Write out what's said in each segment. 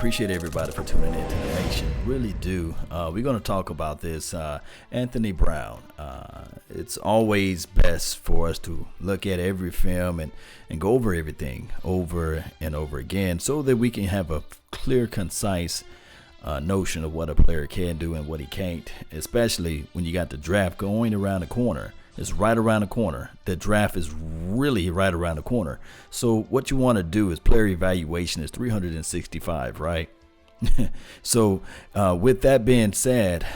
appreciate everybody for tuning in to the Nation. Really do. We're going to talk about this Anthony Brown. It's always best for us to look at every film and go over everything over and over again so that we can have a clear, concise notion of what a player can do and what he can't, especially when you got the draft going around the corner. It's right around the corner. The draft is really right around the corner. So what you want to do is player evaluation is 365, right? So with that being said,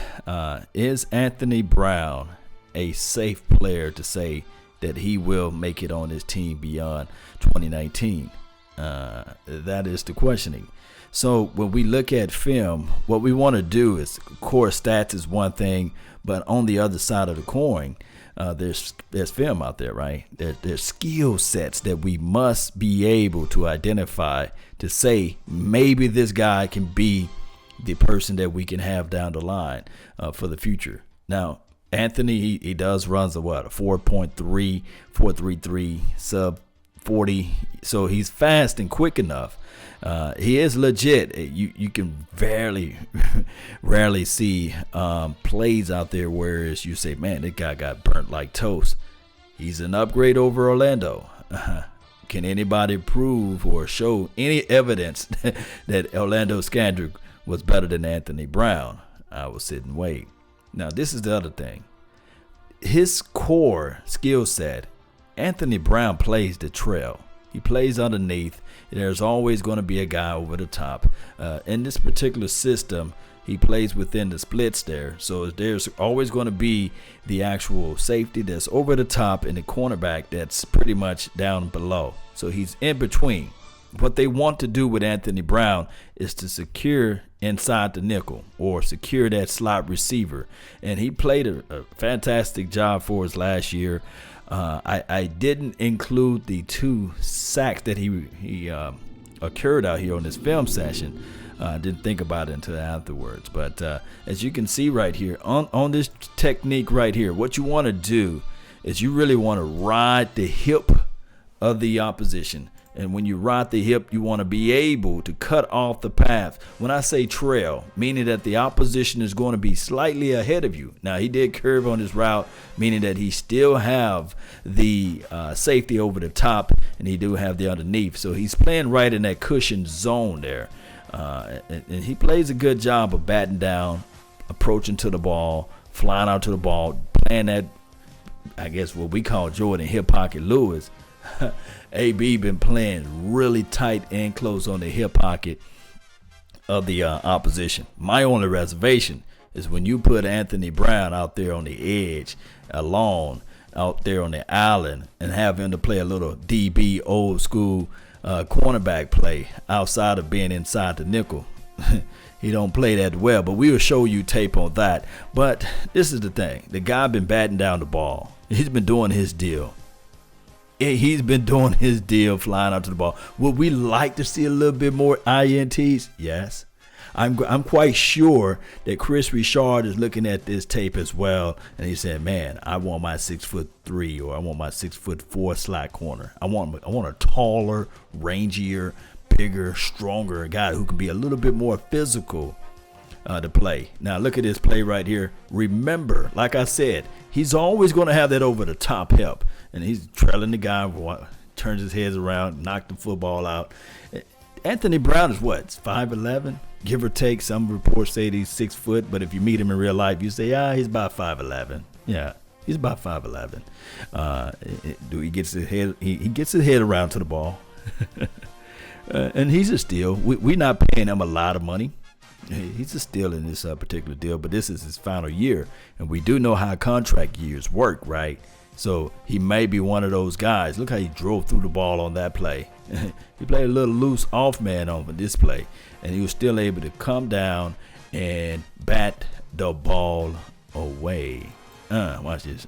is Anthony Brown a safe player to say that he will make it on his team beyond 2019? That is the questioning. So when we look at film, what we want to do is, of course, stats is one thing, but on the other side of the coin, there's film out there, right? There's skill sets that we must be able to identify to say maybe this guy can be the person that we can have down the line for the future. Now, Anthony, he does runs a 4.3, 4.33, sub 40. So he's fast and quick enough. He is legit. You can rarely see plays out there whereas you say, man, that guy got burnt like toast. He's an upgrade over Orlando. Can anybody prove or show any evidence that Orlando Scandrick was better than Anthony Brown? I will sit and wait. Now, this is the other thing. His core skill set, Anthony Brown plays the trail. He plays underneath. There's always going to be a guy over the top. In this particular system, he plays within the splits there. So there's always going to be the actual safety that's over the top and the cornerback that's pretty much down below. So he's in between. What they want to do with Anthony Brown is to secure inside the nickel or secure that slot receiver. And he played a fantastic job for us last year. I didn't include the 2 sacks that he occurred out here on this film session. I didn't think about it until afterwards. But as you can see right here, on this technique right here, what you want to do is you really want to ride the hip of the opposition. And when you ride the hip, you want to be able to cut off the path. When I say trail, meaning that the opposition is going to be slightly ahead of you. Now, he did curve on his route, meaning that he still have the safety over the top, and he do have the underneath. So he's playing right in that cushion zone there. And he plays a good job of batting down, approaching to the ball, flying out to the ball, playing that, I guess, what we call Jordan hip pocket Lewis. AB been playing really tight and close on the hip pocket of the opposition. My only reservation is when you put Anthony Brown out there on the edge, alone, out there on the island, and have him to play a little DB old school cornerback play outside of being inside the nickel. He don't play that well, but we will show you tape on that. But this is the thing. The guy been batting down the ball. He's been doing his deal. He's been doing his deal, flying out to the ball. Would we like to see a little bit more INTs? Yes. I'm quite sure that Chris Richard is looking at this tape as well, and he said, man, I want my 6'3" or I want my 6'4" slot corner. I want a taller, rangier, bigger, stronger guy who can be a little bit more physical to play. Now, look at this play right here. Remember, like I said, he's always going to have that over the top help. And he's trailing the guy, turns his head around, knocked the football out. Anthony Brown is what? 5'11", give or take. Some reports say he's 6 foot, but if you meet him in real life, you say, he's about 5'11". Yeah, he's about 5'11". He gets his head? He gets his head around to the ball, and he's a steal. We're not paying him a lot of money. He's a steal in this particular deal, but this is his final year, and we do know how contract years work, right? So he may be one of those guys. Look how he drove through the ball on that play. He played a little loose off man on this play, and he was still able to come down and bat the ball away. Watch this.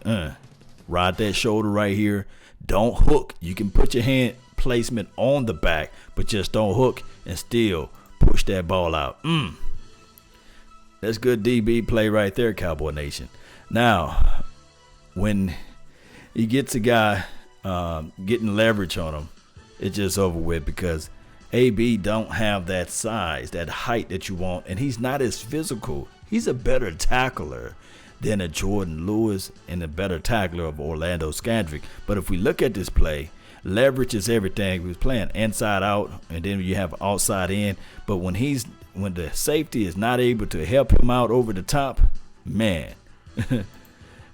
Ride that shoulder right here. Don't hook. You can put your hand placement on the back, but just don't hook and still push that ball out. That's good DB play right there, Cowboy Nation. Now, when he gets a guy getting leverage on him, it's just over with because AB don't have that size, that height that you want, and he's not as physical. He's a better tackler than a Jordan Lewis and a better tackler of Orlando Scandrick. But if we look at this play, leverage is everything. He was playing inside out, and then you have outside in. But when the safety is not able to help him out over the top, man,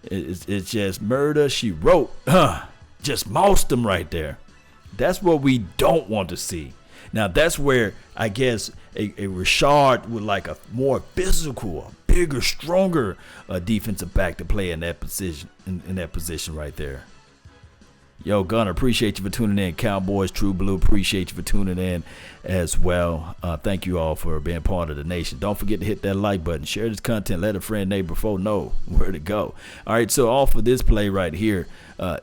it's just murder she wrote. Just mossed him right there. That's what we don't want to see. Now that's where I guess a Rashard with like a more physical, a bigger, stronger defensive back to play in that position. In that position right there. Yo, Gunner, appreciate you for tuning in. Cowboys, True Blue, appreciate you for tuning in as well. Thank you all for being part of the nation. Don't forget to hit that like button. Share this content. Let a friend, neighbor, foe know where to go. All right, so off of this play right here,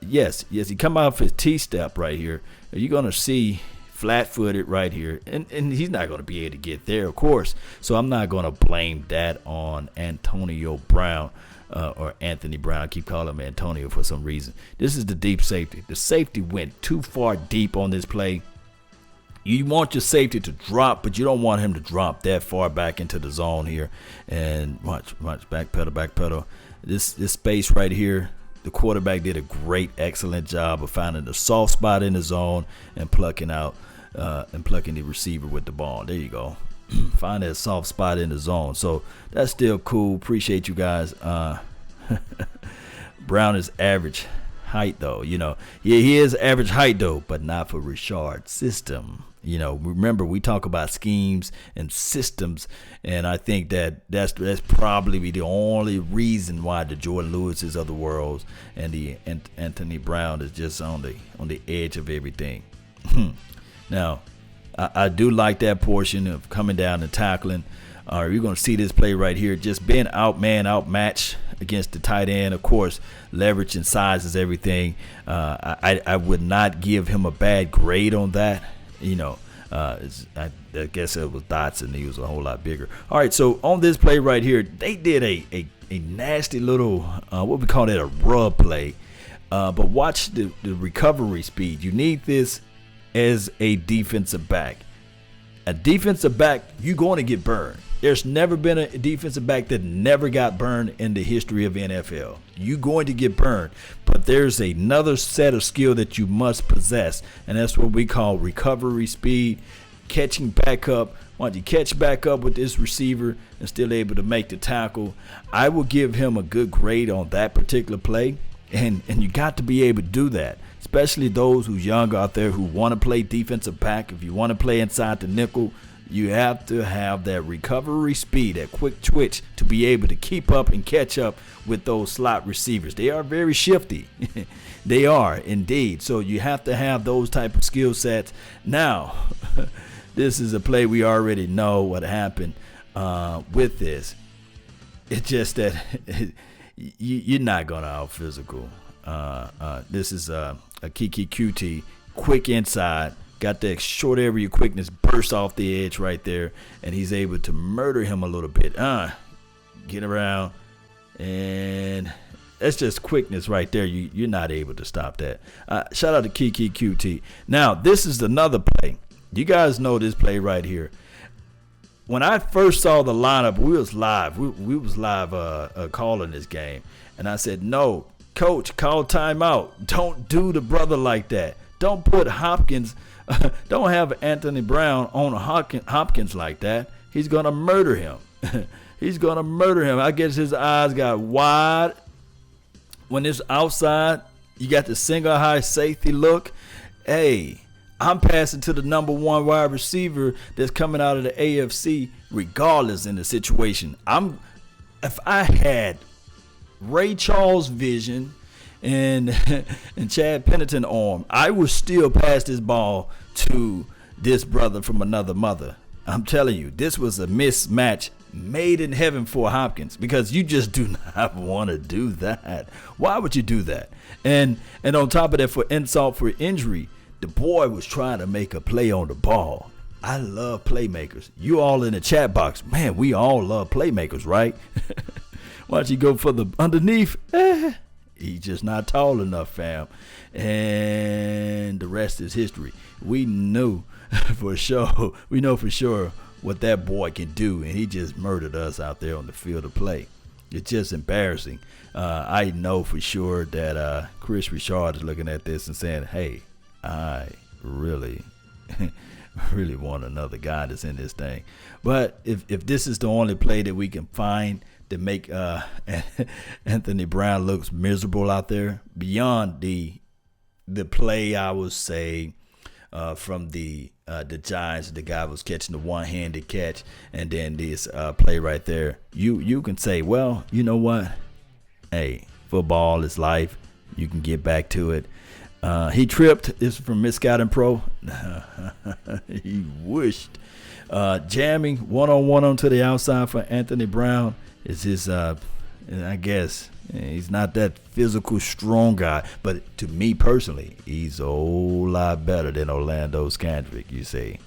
yes, he come out for his T-step right here. You're going to see flat-footed right here, and he's not going to be able to get there, of course. So I'm not going to blame that on Antonio Brown. Or Anthony Brown. I keep calling him Antonio for some reason. This is the deep safety. The safety went too far deep on this play. You want your safety to drop, but you don't want him to drop that far back into the zone here. And watch, backpedal. This space right here, the quarterback did a great, excellent job of finding the soft spot in the zone and plucking the receiver with the ball. There you go. Find that soft spot in the zone. So that's still cool. Appreciate you guys. Brown is average height though. He is average height though, but not for Rashard's system. Remember we talk about schemes and systems, and I think that's probably the only reason why the Jordan Lewises of the world and the Anthony Brown is just on the edge of everything. Now, I do like that portion of coming down and tackling. You're going to see this play right here, just being outmatched against the tight end. Of course, leverage and size is everything. I would not give him a bad grade on that. I guess it was Dotson. He was a whole lot bigger. All right, so on this play right here, they did a nasty little, what we call it, a rub play. But watch the recovery speed. You need this as a defensive back. A defensive back, you're going to get burned. There's never been a defensive back that never got burned in the history of NFL. You're going to get burned, but there's another set of skill that you must possess, and that's what we call recovery speed, catching back up. Once you catch back up with this receiver and still able to make the tackle, I will give him a good grade on that particular play, and you got to be able to do that. Especially those who's young out there who want to play defensive back. If you want to play inside the nickel, you have to have that recovery speed, that quick twitch to be able to keep up and catch up with those slot receivers. They are very shifty. They are indeed. So you have to have those type of skill sets. Now, this is a play we already know what happened with this. It's just that you're not going to out physical. This is a Kiki QT, quick inside, got that short area quickness, burst off the edge right there, and he's able to murder him a little bit. Get around, and that's just quickness right there. You're not able to stop that. Shout out to Kiki QT. Now, this is another play. You guys know this play right here. When I first saw the lineup, we was live. We was live calling this game, and I said, no, coach, call timeout. Don't do the brother like that. Don't put Hopkins, don't have Anthony Brown on Hopkins like that. He's going to murder him. He's going to murder him. I guess his eyes got wide. When it's outside, you got the single high safety look. Hey, I'm passing to the number one wide receiver that's coming out of the AFC regardless in the situation. If I had Ray Charles' vision and Chad Pennington arm, I would still pass this ball to this brother from another mother. I'm telling you, this was a mismatch made in heaven for Hopkins, because you just do not want to do that. Why would you do that? And on top of that, for insult for injury, the boy was trying to make a play on the ball. I love playmakers. You all in the chat box, man, we all love playmakers, right? Why don't you go for the underneath? He's just not tall enough, fam. And the rest is history. We knew for sure. We know for sure what that boy can do, and he just murdered us out there on the field of play. It's just embarrassing. I know for sure that Chris Richard is looking at this and saying, hey, I really really want another guy that's in this thing. But if this is the only play that we can find to make Anthony Brown looks miserable out there, beyond the play, I would say, from the Giants, the guy was catching the one-handed catch, and then this play right there, you can say, well, you know what? Hey, football is life. You can get back to it. He tripped. This is from Misguided Pro. He wished. Jamming one-on-one onto the outside for Anthony Brown is his, I guess, he's not that physical, strong guy. But to me personally, he's a whole lot better than Orlando Scandrick, you see.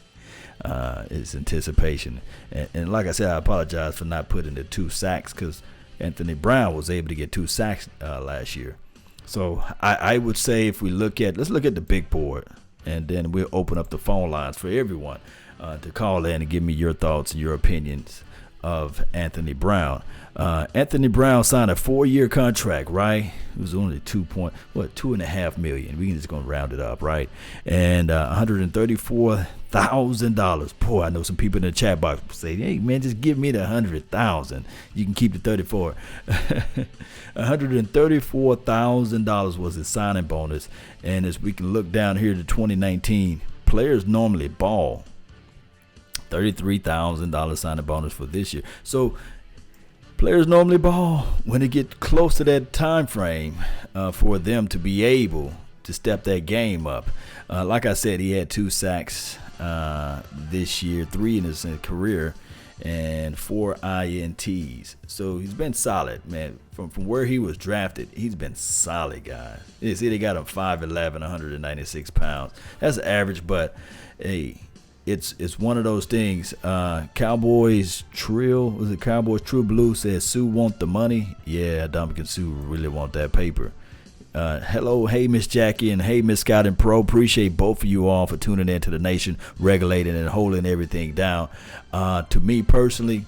It's anticipation. And like I said, I apologize for not putting the 2 sacks because Anthony Brown was able to get 2 sacks last year. So I would say if we let's look at the big board, and then we'll open up the phone lines for everyone to call in and give me your thoughts and your opinions of Anthony Brown. Anthony Brown signed a 4-year contract, right? It was only $2.5 million. We can just gonna round it up, right? And $134,000. Boy, I know some people in the chat box say, "Hey man, just give me the 100,000. You can keep the 34." $134,000 was his signing bonus, and as we can look down here to 2019, players normally ball. $33,000 signing bonus for this year. So players normally ball when they get close to that time frame for them to be able to step that game up. Like I said, he had 2 sacks this year, 3 in his career, and 4 INTs. So he's been solid, man. From where he was drafted, he's been solid, guys. You see, they got him 5'11", 196 pounds. That's average, but hey, it's one of those things. Cowboys True Blue says Sue want the money. Yeah, Dominican Sue really want that paper. Hello, hey Miss Jackie and hey Miss Scott and Pro. Appreciate both of you all for tuning in to the nation, regulating and holding everything down. To me personally,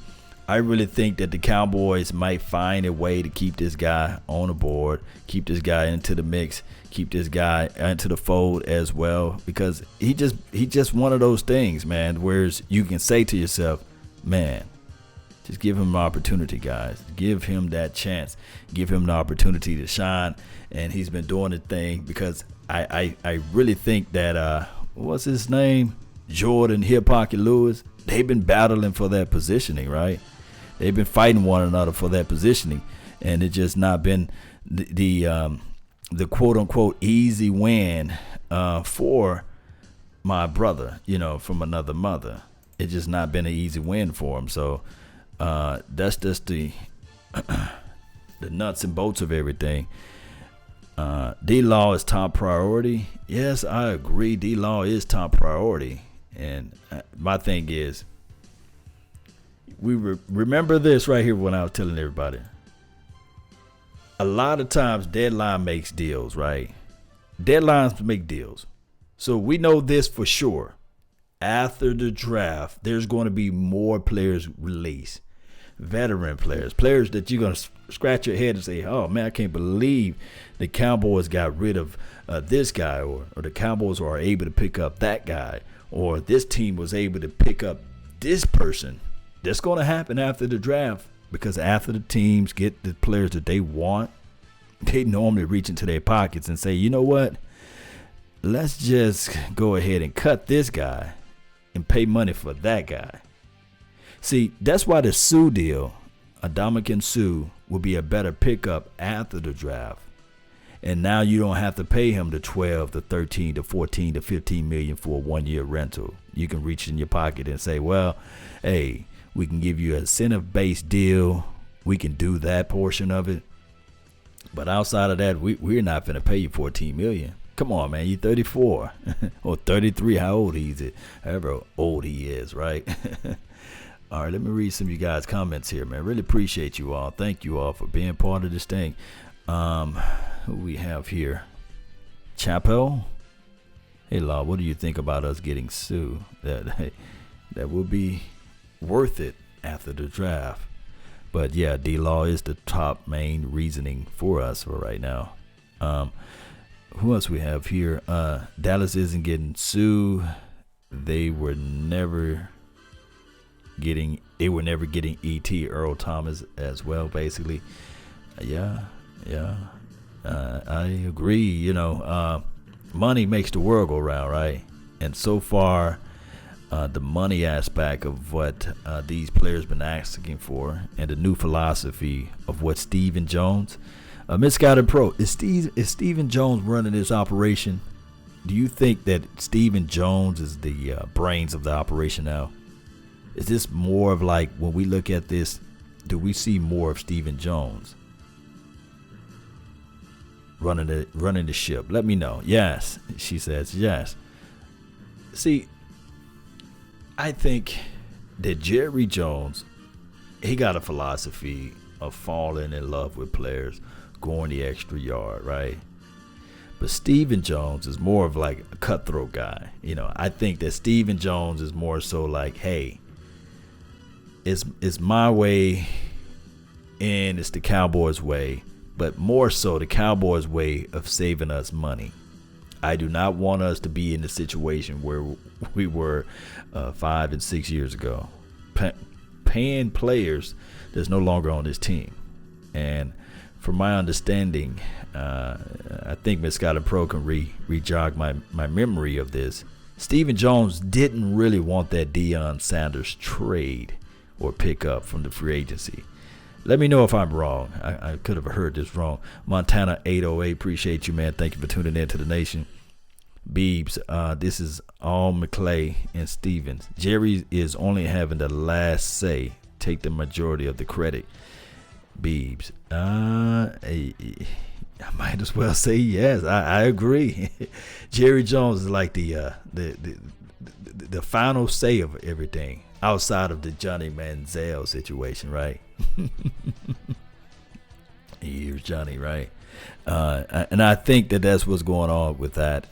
I really think that the Cowboys might find a way to keep this guy on the board, keep this guy into the mix, keep this guy into the fold as well, because he just one of those things, man, whereas you can say to yourself, man, just give him an opportunity, guys. Give him that chance. Give him the opportunity to shine. And he's been doing the thing because I really think that, what's his name? Jordan Hip Pocket Lewis. They've been battling for that positioning, right? They've been fighting one another for that positioning. And it's just not been the quote-unquote easy win for my brother, from another mother. It's just not been an easy win for him. So that's just the nuts and bolts of everything. D-Law is top priority. Yes, I agree. D-Law is top priority. And my thing is, we remember this right here when I was telling everybody. A lot of times deadline makes deals, right? Deadlines make deals. So we know this for sure. After the draft, there's going to be more players released. Veteran players that you're going to scratch your head and say, oh, man, I can't believe the Cowboys got rid of this guy, or the Cowboys are able to pick up that guy, or this team was able to pick up this person. That's going to happen after the draft, because after the teams get the players that they want, they normally reach into their pockets and say, you know what, let's just go ahead and cut this guy and pay money for that guy. See, that's why the Sue deal, Adamakin Sue, will be a better pickup after the draft. And now you don't have to pay him the 12, the 13, the 14, the 15 million for a 1-year rental. You can reach in your pocket and say, well, hey, we can give you an incentive-based deal. We can do that portion of it. But outside of that, we're not going to pay you 14 million. Come on, man. You're 34 or 33. How old he is? However old he is, right? All right, let me read some of you guys' comments here, man. Really appreciate you all. Thank you all for being part of this thing. Who we have here? Chappell. Hey, Law, what do you think about us getting Sue? That will be worth it after the draft. But yeah, D-Law is the top main reasoning for us for right now. Who else we have here? Dallas isn't getting Sue. They were never getting E.T. Earl Thomas as well, basically. Yeah. I agree. Money makes the world go round, right? And so far, the money aspect of what these players been asking for, and the new philosophy of what Stephen Jones, Misguided Pro, is Stephen Jones running this operation? Do you think that Stephen Jones is the brains of the operation now? Is this more of like, when we look at this, do we see more of Stephen Jones running the ship? Let me know. Yes, she says yes. See, I think that Jerry Jones, he got a philosophy of falling in love with players, going the extra yard, right? But Stephen Jones is more of like a cutthroat guy. I think that Stephen Jones is more so like, hey, it's my way and it's the Cowboys way, but more so the Cowboys way of saving us money. I do not want us to be in the situation where we were 5 and 6 years ago, paying players that's no longer on this team. And from my understanding, I think Miss Scott and Pro can re-jog my memory of this. Stephen Jones didn't really want that Deion Sanders trade or pick up from the free agency. Let me know if I'm wrong. I could have heard this wrong. Montana 808, appreciate you, man. Thank you for tuning in to the nation. Beebs, this is all McClay and Stevens. Jerry is only having the last say. Take the majority of the credit. Beebs, I might as well say yes. I agree. Jerry Jones is like the final say of everything outside of the Johnny Manziel situation, right? Here's Johnny, right? And I think that that's what's going on with that,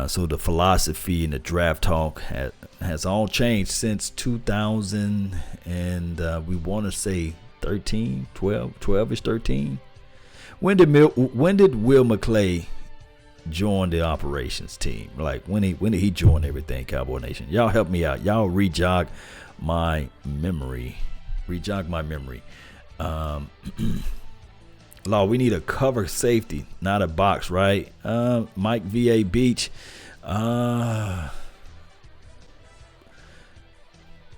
so the philosophy and the draft talk has all changed since 2000, and we want to say 13, 12-ish, 13. When did Will McClay join the operations team? Like when did he join everything, Cowboy Nation? Y'all help me out. Y'all re-jog my memory. Law, we need a cover safety, not a box, right? Mike VA Beach.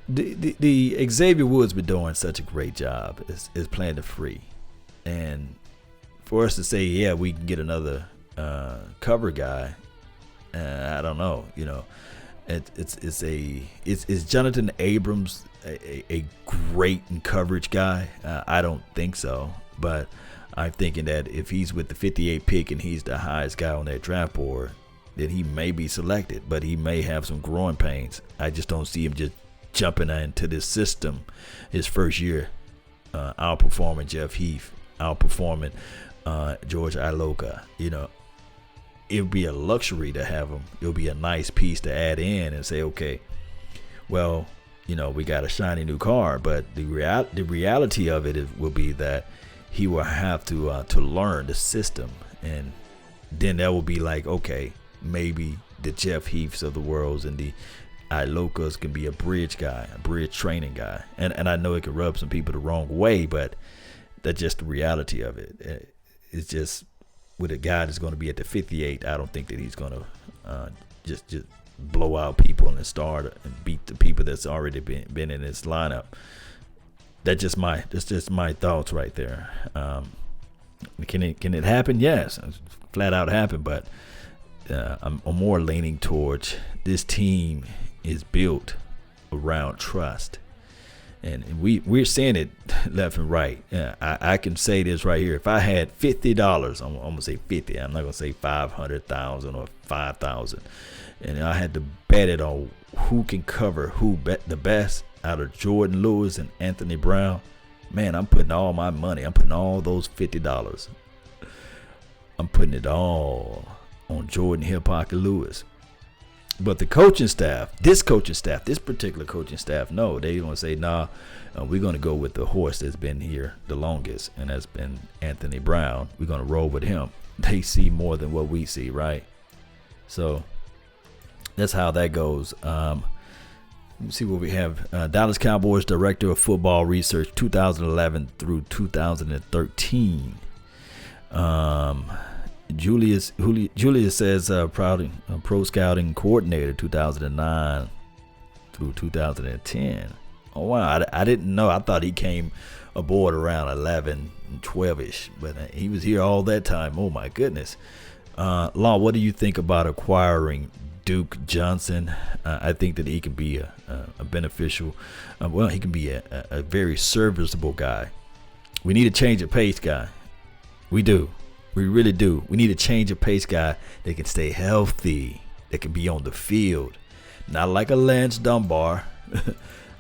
The Xavier Woods been doing such a great job is playing the free, and for us to say, yeah, we can get another cover guy, I don't know. It's Jonathan Abrams a great in coverage guy? I don't think so, but I'm thinking that if he's with the 58 pick and he's the highest guy on that draft board, then he may be selected, but he may have some growing pains. I just don't see him just jumping into this system his first year, outperforming Jeff Heath, outperforming George Iloka. It would be a luxury to have him. It would be a nice piece to add in and say, okay, well, we got a shiny new car, but the reality of it will be that he will have to learn the system, and then that will be like, okay, maybe the Jeff Heaths of the worlds and the Ilokas can be a bridge guy, a bridge training guy, and I know it could rub some people the wrong way, but that's just the reality of it. It's just with a guy that's going to be at the 58, I don't think that he's going to just blow out people and start and beat the people that's already been in his lineup. That's just my thoughts right there. Can it happen? Yes, flat out happen. But I'm more leaning towards this team is built around trust, and we're seeing it left and right. I can say this right here. If I had $50, I'm gonna say 50. I'm not gonna say 500,000 or 5,000, and I had to bet it on who can cover who the best out of Jordan Lewis and Anthony Brown. Man, I'm putting all my money. I'm putting all those $50. I'm putting it all on Jordan Hip Hop and Lewis. But the coaching staff, this particular coaching staff, no, they don't say, nah, we're going to go with the horse that's been here the longest, and that's been Anthony Brown. We're going to roll with him. They see more than what we see, right? So that's how that goes. Let me see what we have. Dallas Cowboys Director of Football Research, 2011 through 2013. Julius says pro scouting coordinator 2009 through 2010. Oh wow, I didn't know. I thought he came aboard around 11 and 12ish, but he was here all that time. Oh my goodness. Law, what do you think about acquiring Duke Johnson? I think that he can be a beneficial. He can be a very serviceable guy. We need a change of pace guy. We do. We really do. We need a change of pace guy that can stay healthy, that can be on the field. Not like a Lance Dunbar.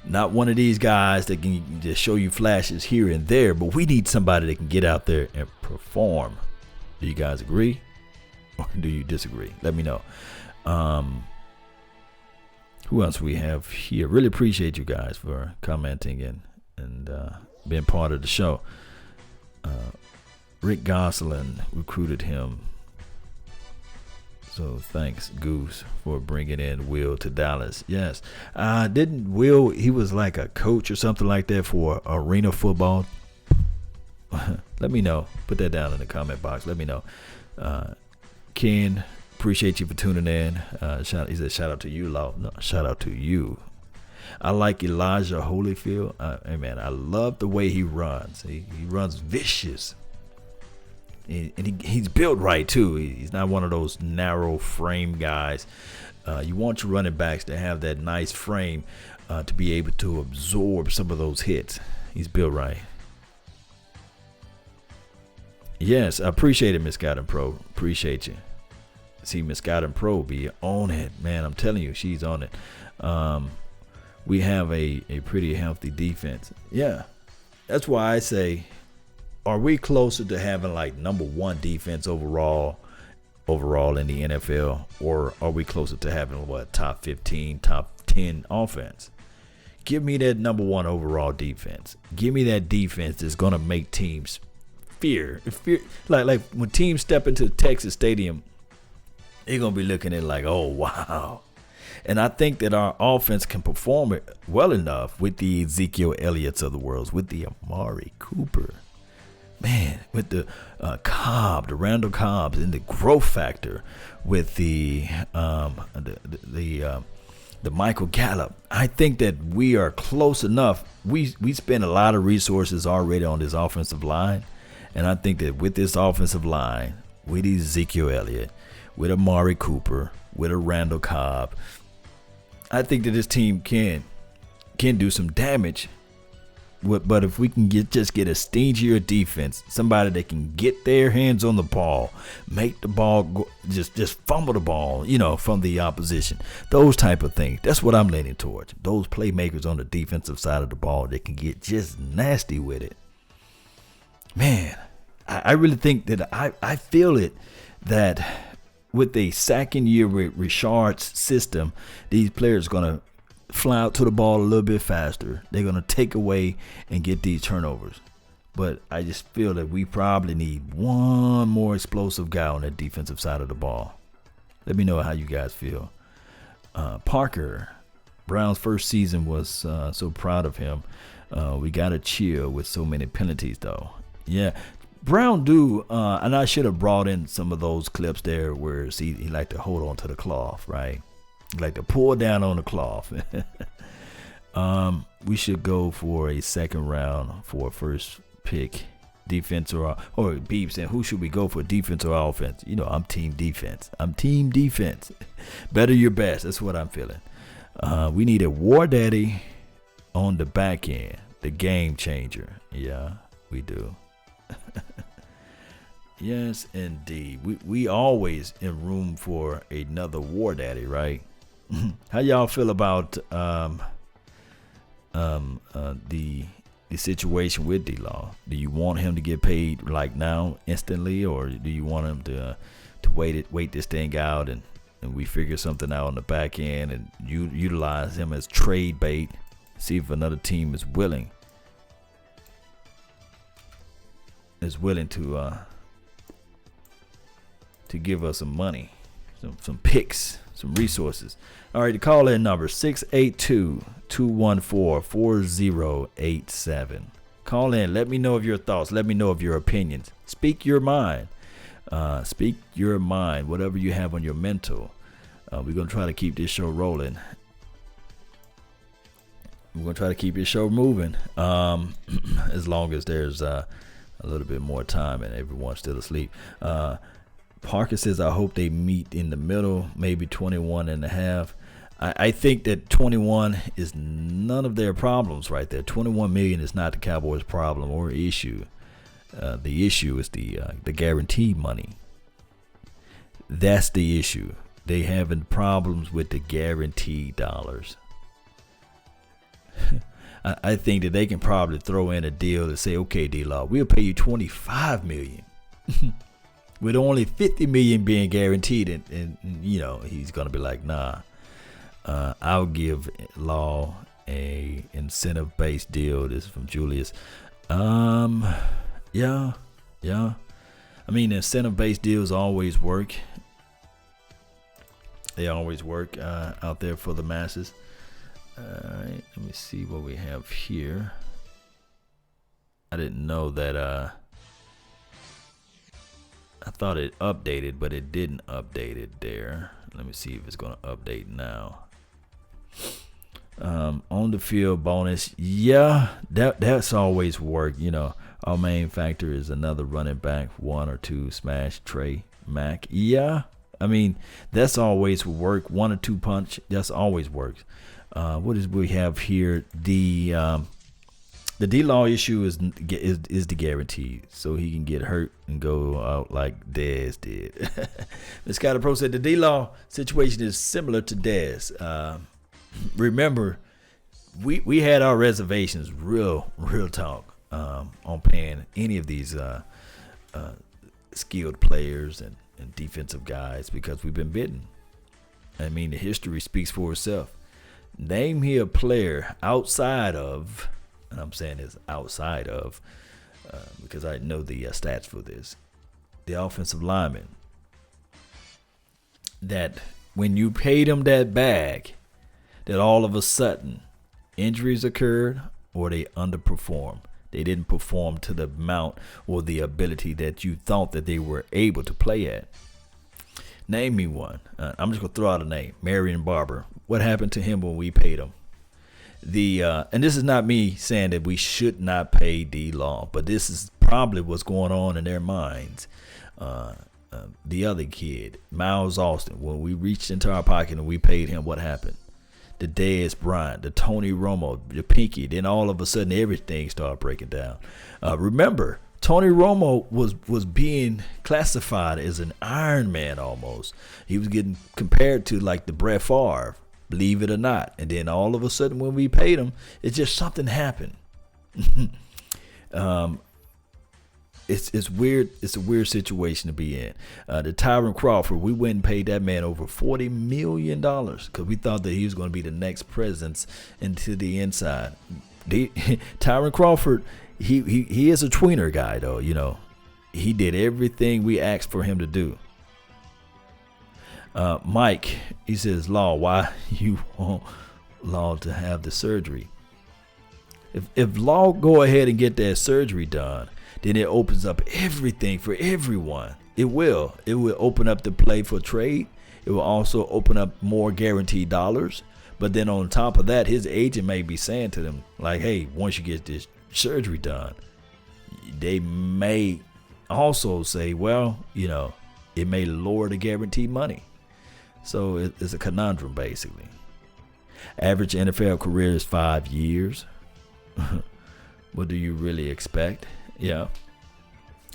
Not one of these guys that can just show you flashes here and there, but we need somebody that can get out there and perform. Do you guys agree? Or do you disagree? Let me know. Who else we have here? Really appreciate you guys for commenting and being part of the show. Rick Gosselin recruited him. So thanks, Goose, for bringing in Will to Dallas. Yes. Didn't Will, he was like a coach or something like that for arena football? Let me know. Put that down in the comment box. Let me know. Ken, appreciate you for tuning in. He said, shout out to you, Law. No, shout out to you. I like Elijah Holyfield. Hey, man, I love the way he runs. He runs vicious. And he's built right, too. He's not one of those narrow frame guys. You want your running backs to have that nice frame to be able to absorb some of those hits. He's built right. Yes, I appreciate it, Miss Goddard Pro. Appreciate you. See Miss Goddard Pro be on it. Man, I'm telling you, she's on it. We have a pretty healthy defense. Yeah, that's why I say, are we closer to having like number one defense overall in the NFL, or are we closer to having what, top 15, top 10 offense? Give me that number one overall defense. Give me that defense that's gonna make teams fear. Like when teams step into the Texas Stadium, they're gonna be looking at it like, oh wow. And I think that our offense can perform it well enough with the Ezekiel Elliott's of the world, with the Amari Cooper. Man, with the Cobb, the Randall Cobbs, and the growth factor with the Michael Gallup. I think that we are close enough. We spend a lot of resources already on this offensive line, and I think that with this offensive line, with Ezekiel Elliott, with Amari Cooper, with a Randall Cobb, I think that this team can do some damage. But if we can just get a stingier defense, somebody that can get their hands on the ball, make the ball go, just fumble the ball, from the opposition, those type of things. That's what I'm leaning towards. Those playmakers on the defensive side of the ball that can get just nasty with it. Man, I really think that I feel it that with the second year with Richard's system, these players are going to fly out to the ball a little bit faster. They're going to take away and get these turnovers. But I just feel that we probably need one more explosive guy on that defensive side of the ball. Let me know how you guys feel. Parker, Brown's first season was so proud of him. We got to chill with so many penalties, though. Yeah, Brown do, and I should have brought in some of those clips there where he like to hold on to the cloth, right? Like to pull down on the cloth. We should go for a second round for a first pick, defense or Beep saying, who should we go for, defense or offense? I'm team defense. Better your best. That's what I'm feeling. We need a war daddy on the back end, the game changer. Yeah, we do. Yes, indeed. We always in room for another war daddy, right? How y'all feel about the situation with D-Law? Do you want him to get paid like now instantly, or do you want him to wait this thing out and and we figure something out on the back end and utilize him as trade bait. See if another team is willing to give us some money, some picks, some resources. All right, the call-in number 682-214-4087. Call in. Let me know of your thoughts. Let me know of your opinions. Speak your mind. Speak your mind. Whatever you have on your mental. We're gonna try to keep this show rolling. We're gonna try to keep this show moving. As long as there's a little bit more time and everyone's still asleep. Parker says, I hope they meet in the middle, maybe 21.5. I think that 21 is none of their problems right there. 21 million is not the Cowboys' problem or issue. The issue is the guaranteed money. That's the issue. They having problems with the guaranteed dollars. I think that they can probably throw in a deal to say, okay, D-Law, we'll pay you 25 million. With only 50 million being guaranteed, and you know, he's gonna be like, nah. I'll give Law a incentive-based deal. This is from Julius. Yeah. I mean, incentive-based deals always work. They always work out there for the masses. All right, let me see what we have here. I didn't know that. I thought it updated, but it didn't update it there. Let me see if it's going to update now. On the field bonus, yeah, that's always worked. You know, our main factor is another running back, 1 or 2 smash Trey Mack. Yeah, I mean, that's always work. 1 or 2 punch, that's always works. What is we have here? The D-Law issue is the guarantee, so he can get hurt and go out like Dez did. Miss Skyler Pro said the D-Law situation is similar to Dez. Remember, we had our reservations, real talk, on paying any of these skilled players and defensive guys because we've been bitten. I mean, the history speaks for itself. Name here a player outside of, and I'm saying this outside of, because I know the stats for this, the offensive lineman, that when you paid him that bag, that all of a sudden injuries occurred or they underperformed. They didn't perform to the amount or the ability that you thought that they were able to play at. Name me one. I'm just going to throw out a name. Marion Barber. What happened to him when we paid him? And this is not me saying that we should not pay D-Law, but this is probably what's going on in their minds. The other kid, Miles Austin, when we reached into our pocket and we paid him, what happened? The Dez Bryant, the Tony Romo, the Pinky, then all of a sudden everything started breaking down. Remember, Tony Romo was being classified as an Iron Man almost. He was getting compared to like the Brett Favre, believe it or not. And then all of a sudden when we paid him, it's just something happened. It's weird. It's a weird situation to be in. The Tyron Crawford, we went and paid that man over $40 million because we thought that he was going to be the next presence into the inside. Tyron Crawford, he is a tweener guy though. You know, he did everything we asked for him to do. Mike, he says, Law, why you want Law to have the surgery? If Law go ahead and get that surgery done, then it opens up everything for everyone. It will open up the play for trade. It will also open up more guaranteed dollars. But then on top of that, his agent may be saying to them, like, hey, once you get this surgery done, they may also say, well, you know, it may lower the guaranteed money. So it's a conundrum, basically. Average NFL career is 5 years. What do you really expect? Yeah,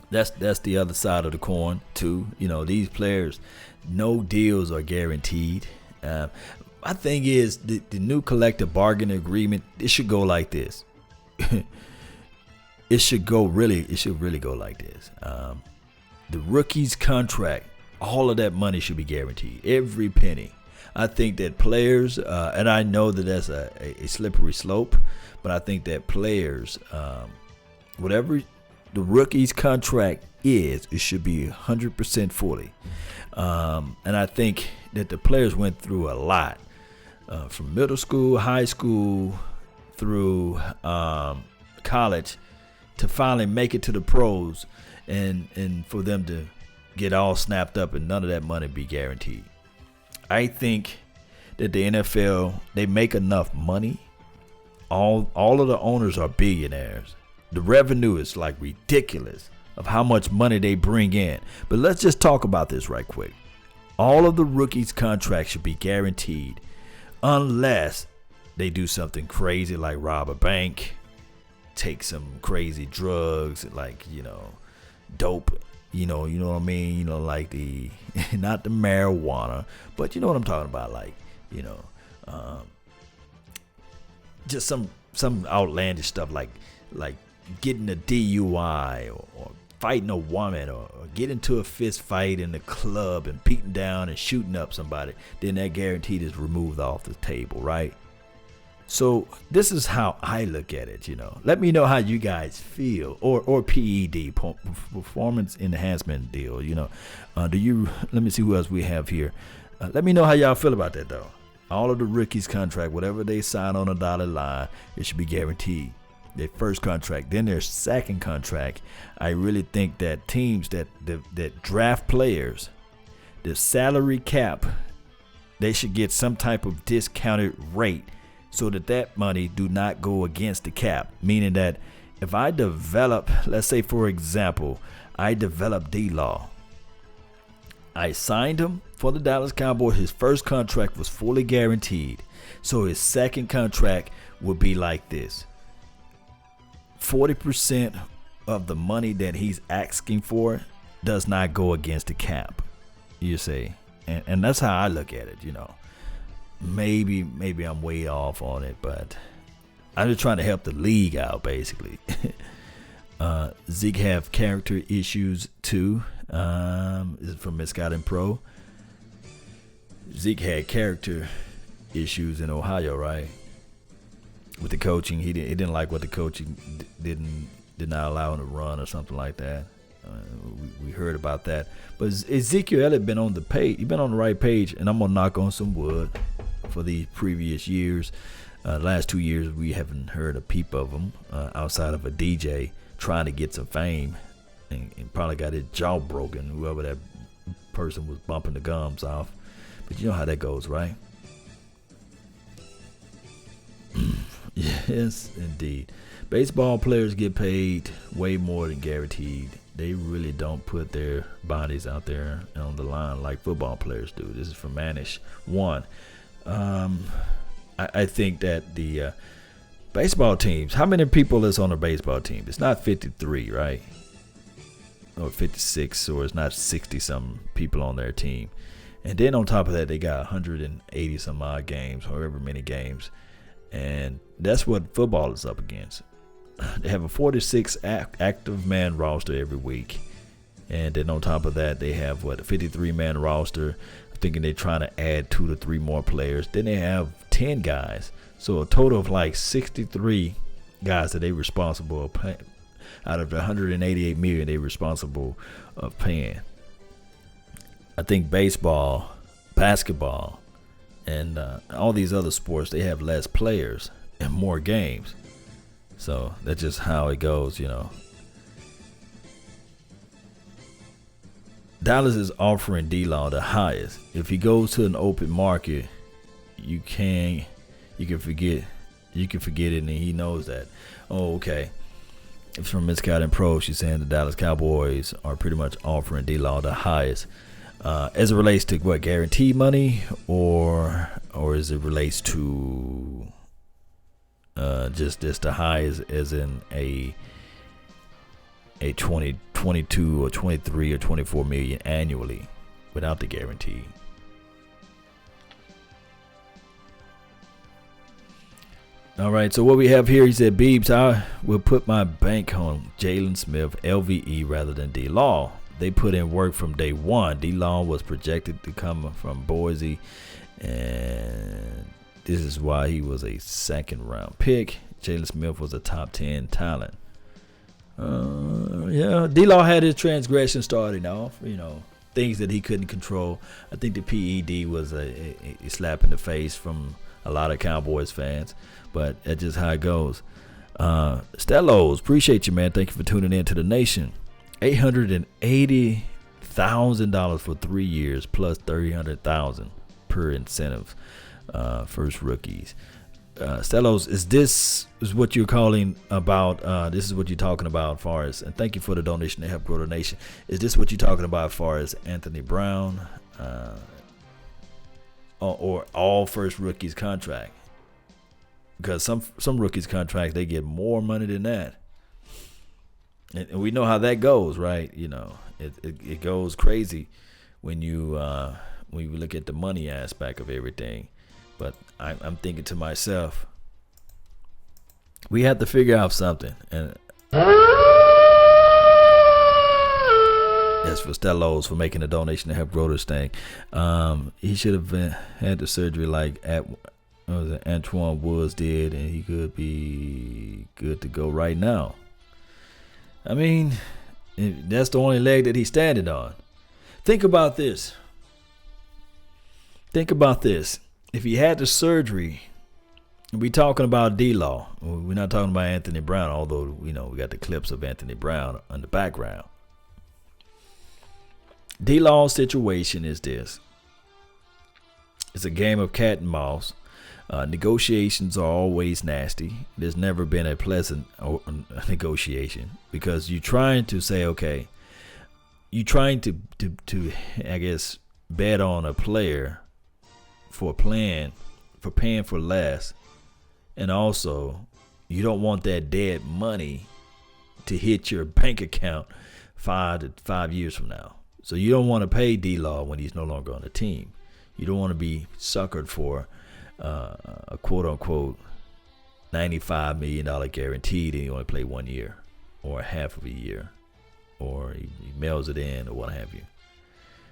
that's the other side of the coin too. You know, these players, no deals are guaranteed. My thing is the new collective bargaining agreement. It should go like this. It should really go like this. The rookie's contract all of that money should be guaranteed, every penny. I think that players, and I know that that's a slippery slope, but I think that players, whatever the rookie's contract is, it should be 100% fully. And I think that the players went through a lot, from middle school, high school, through college, to finally make it to the pros, and for them to get all snapped up and none of that money be guaranteed. I think that the NFL, they make enough money. All of the owners are billionaires. The revenue is like ridiculous of how much money they bring in. But let's just talk about this right quick. All of the rookies' contracts should be guaranteed unless they do something crazy like rob a bank, take some crazy drugs like, dope. You know what I mean? Like the, not the marijuana, but you know what I'm talking about. Like, just some outlandish stuff like getting a DUI or fighting a woman or get into a fist fight in the club and beating down and shooting up somebody. Then that guaranteed is removed off the table, right? So this is how I look at it, Let me know how you guys feel, or PED, performance enhancement deal, let me see who else we have here. Let me know how y'all feel about that, though. All of the rookies' contract, whatever they sign on a dotted line, it should be guaranteed. Their first contract, then their second contract. I really think that teams that draft players, the salary cap, they should get some type of discounted rate, so that money do not go against the cap. Meaning that if I develop, let's say for example, I develop D-Law. I signed him for the Dallas Cowboys. His first contract was fully guaranteed. So his second contract would be like this. 40% of the money that he's asking for does not go against the cap. You see? And that's how I look at it, Maybe I'm way off on it, but I'm just trying to help the league out, basically. Zeke have character issues too. This is from Misguided Pro. Zeke had character issues in Ohio, right? With the coaching, he didn't like what the coaching did not allow him to run or something like that. We heard about that, but Ezekiel Elliott been on the page. He's been on the right page, and I'm gonna knock on some wood. For the previous years, last 2 years, we haven't heard a peep of him outside of a DJ trying to get some fame, and probably got his jaw broken, whoever that person was bumping the gums off. But you know how that goes, right? Yes, indeed. Baseball players get paid way more than guaranteed. They really don't put their bodies out there on the line like football players do. This is from Manish 1. I think that the baseball teams, how many people is on a baseball team? It's not 53, right? Or 56, or it's not 60-something people on their team. And then on top of that, they got 180 some odd games, however many games. And that's what football is up against. They have a 46 active man roster every week. And then on top of that, they have a 53-man roster. Thinking they're trying to add 2 to 3 more players. Then they have 10 guys. So a total of like 63 guys that they responsible pay, out of the 188 million they responsible of paying. I think baseball, basketball, and all these other sports, they have less players and more games. So that's just how it goes, Dallas is offering D-Law the highest. If he goes to an open market, you can forget it, and he knows that. Oh, okay. It's from Miss Cotton Pro. She's saying the Dallas Cowboys are pretty much offering D-Law the highest. As it relates to what, guaranteed money, or as it relates to just the highest, as in a 20, 22 or 23 or 24 million annually without the guarantee. All right, so what we have here, he said, Beebs, I will put my bank on Jalen Smith, LVE, rather than D-Law. they put in work from day one. D-Long was projected to come from Boise, and this is why he was a second-round pick. Jalen Smith was a top 10 talent. D-Law had his transgression starting off, things that he couldn't control. I think the PED was a slap in the face from a lot of Cowboys fans, but that's just how it goes. Stellos, appreciate you, man. Thank you for tuning in to the nation. $880,000 for 3 years plus $300,000 per incentive. First rookies. Stellos, is what you're calling about? This is what you're talking about as far as, and thank you for the donation to help grow the nation. Is this what you're talking about as far as Anthony Brown or all first rookies contract? Because some rookies contracts, they get more money than that, and we know how that goes, right? It goes crazy when you look at the money aspect of everything. But I'm thinking to myself, we have to figure out something. And as for Stellos for making a donation to help grow this thing, he should have had the surgery like Antoine Woods did, and he could be good to go right now. I mean, that's the only leg that he's standing on. Think about this. If he had the surgery, we talking about D-Law. We're not talking about Anthony Brown, although we got the clips of Anthony Brown in the background. D-Law's situation is this. It's a game of cat and mouse. Negotiations are always nasty. There's never been a pleasant negotiation because you're trying to say, okay, you're trying to I guess, bet on a player for paying for less, and also you don't want that dead money to hit your bank account 5 years from now. So you don't want to pay D-Law when he's no longer on the team. You don't want to be suckered for a quote unquote $95 million guaranteed and you only play 1 year or half of a year, or he mails it in or what have you.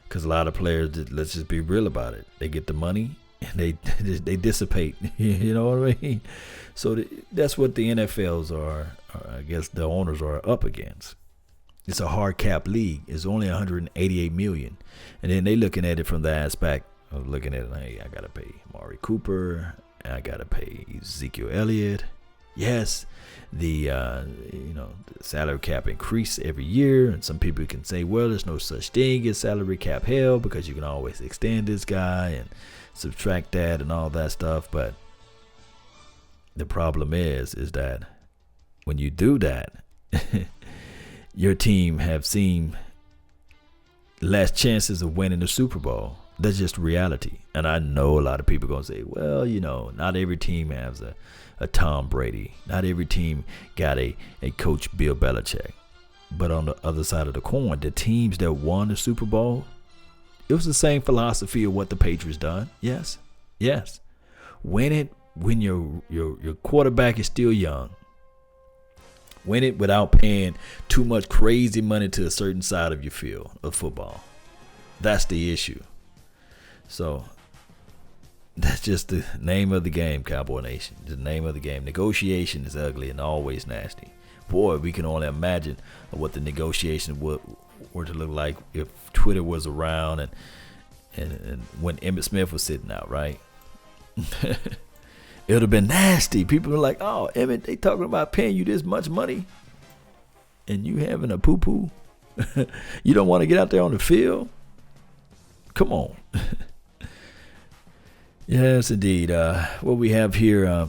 Because a lot of players, let's just be real about it, they get the money and they dissipate. You know what I mean? So that's what the NFLs are, I guess the owners are up against. It's a hard cap league. It's only $188 million, and then they looking at it from the aspect of looking at it, hey, I gotta pay Amari Cooper, I gotta pay Ezekiel Elliott. Yes, the salary cap increase every year, and some people can say, well, there's no such thing as salary cap hell because you can always extend this guy and subtract that and all that stuff. But the problem is that when you do that, your team have seen less chances of winning the Super Bowl. That's just reality. And I know a lot of people going to say, well, not every team has a Tom Brady. Not every team got a coach Bill Belichick. But on the other side of the coin, the teams that won the Super Bowl, it was the same philosophy of what the Patriots done. Yes. Win it when your quarterback is still young. Win it without paying too much crazy money to a certain side of your field of football. That's the issue. So that's just the name of the game, Cowboy Nation. The name of the game. Negotiation is ugly and always nasty. Boy, we can only imagine what the negotiation were to look like if Twitter was around and when Emmitt Smith was sitting out, right? It would have been nasty. People were like, oh, Emmitt, they talking about paying you this much money and you having a poo-poo. You don't want to get out there on the field? Come on. Yes, indeed. What we have here,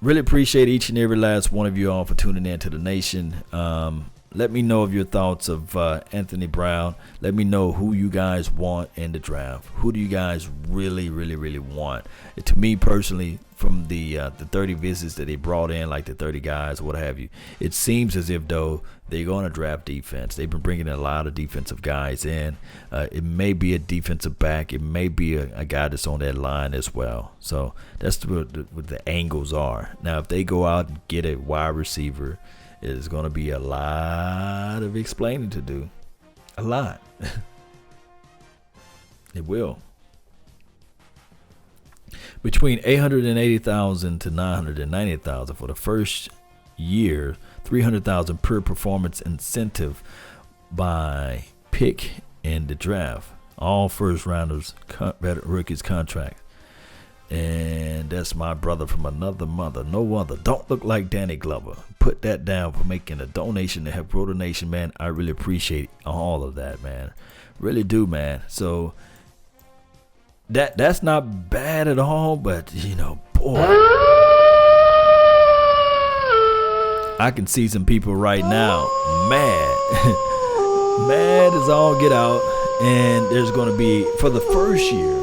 really appreciate each and every last one of you all for tuning in to the nation. Let me know of your thoughts of Anthony Brown. Let me know who you guys want in the draft. Who do you guys really, really, really want? To me personally, from the 30 visits that they brought in, like the 30 guys, what have you, it seems as if, though, they're going to draft defense. They've been bringing a lot of defensive guys in. It may be a defensive back. It may be a guy that's on that line as well. So that's what the angles are. Now, if they go out and get a wide receiver, it's going to be a lot of explaining to do. A lot. It will. Between 880,000 to 990,000 for the first year, 300,000 per performance incentive by pick in the draft. All first rounders, rookies contract. And that's my brother from another mother, no other. Don't look like Danny Glover. Put that down for making a donation to help grow the nation, man. I really appreciate all of that, man. Really do, man. So that's not bad at all, but boy, I can see some people right now mad. Mad as all get out. And there's going to be, for the first year,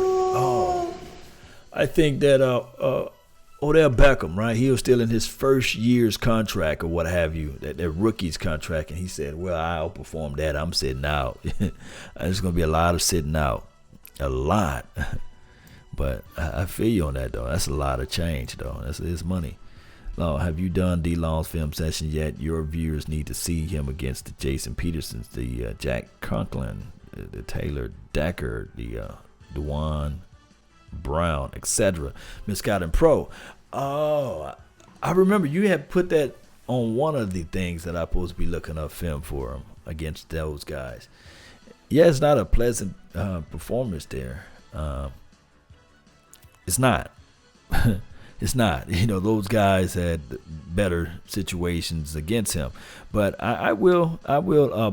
I think that Odell Beckham, right? He was still in his first year's contract or what have you, that rookie's contract, and he said, well, I outperformed that. I'm sitting out. There's going to be a lot of sitting out. A lot. But I feel you on that, though. That's a lot of change, though. It's money. Law, have you done D-Law's film session yet? Your viewers need to see him against the Jason Petersons, the Jack Conklin, the Taylor Decker, the Dewan Brown, etc. Miss Scott and Pro. Oh, I remember you had put that on one of the things that I'm supposed to be looking up film for him against those guys. Yeah, it's not a pleasant performance there. It's not. It's not. Those guys had better situations against him. But I will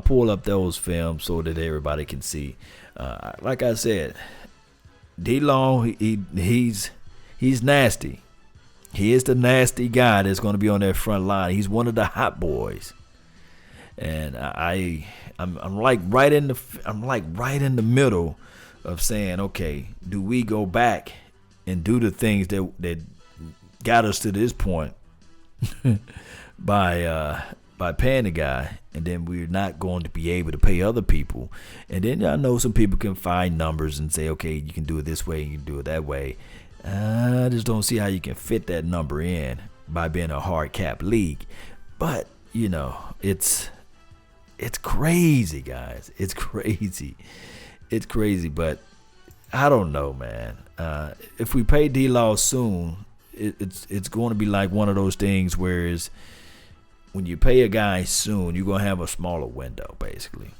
pull up those films so that everybody can see. Like I said, D-Law, he's nasty. He is the nasty guy that's going to be on that front line. He's one of the hot boys. And I'm like right in the middle of saying, okay, do we go back and do the things that got us to this point by paying the guy, and then we're not going to be able to pay other people. And then I know some people can find numbers and say, okay, you can do it this way, you can do it that way. I just don't see how you can fit that number in by being a hard cap league. But it's crazy, guys. It's crazy. But I don't know, man. If we pay D-Law soon, it's going to be like one of those things where is when you pay a guy soon, you're going to have a smaller window, basically.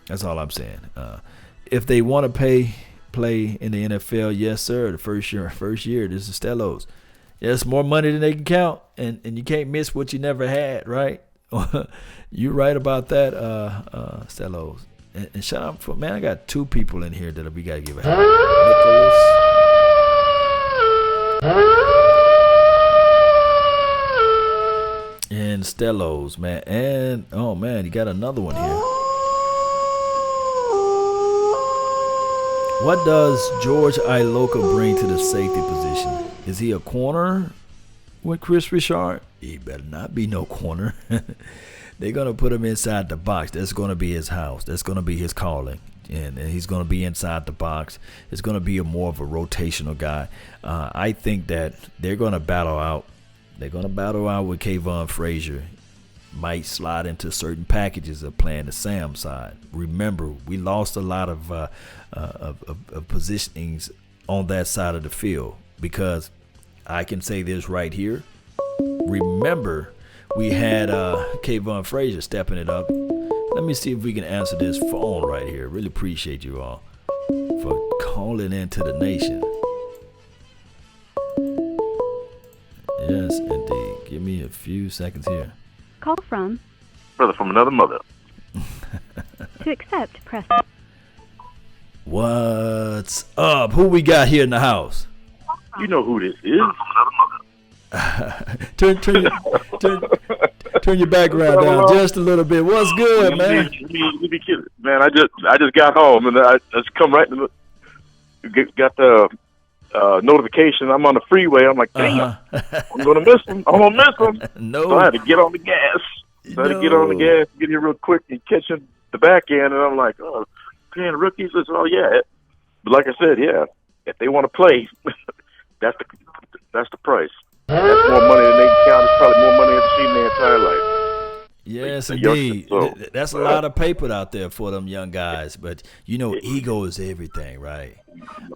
That's all I'm saying. If they want to play in the NFL, yes, sir. The first year, this is Stellos. Yeah, it's more money than they can count, and you can't miss what you never had, right? You're right about that, Stellos. And shout out for, man, I got two people in here that we got to give a hand. Nicholas. And Stellos, man. And, oh, man, you got another one here. What does George Iloka bring to the safety position? Is he a corner with Chris Richard? He better not be no corner. They're going to put him inside the box. That's going to be his house. That's going to be his calling. And he's going to be inside the box. It's going to be more of a rotational guy. I think that they're going to battle out. They're going to battle out with Kayvon Frazier. Might slide into certain packages of playing the Sam side. Remember, we lost a lot of positionings on that side of the field because I can say this right here. Remember, we had Kayvon Frazier stepping it up. Let me see if we can answer this phone right here. Really appreciate you all for calling into the nation. Yes, indeed. Give me a few seconds here. Call from brother from another mother. To accept, press. What's up? Who we got here in the house? You know who this is. turn your background down just a little bit. What's good, man? You be kidding, man. I just got home and I just come right to got the notification. I'm on the freeway. I'm like, damn, I'm gonna miss him. No, so I had to get on the gas. Get here real quick and catch him the back end. And I'm like, oh, paying rookies. I said, oh yeah. But like I said, yeah, if they want to play, that's the price. That's more money than they can count. It's probably more money they've seen their entire life. Yes, a youngster. indeed. So That's a lot of paper out there for them young guys. But, ego is everything, right?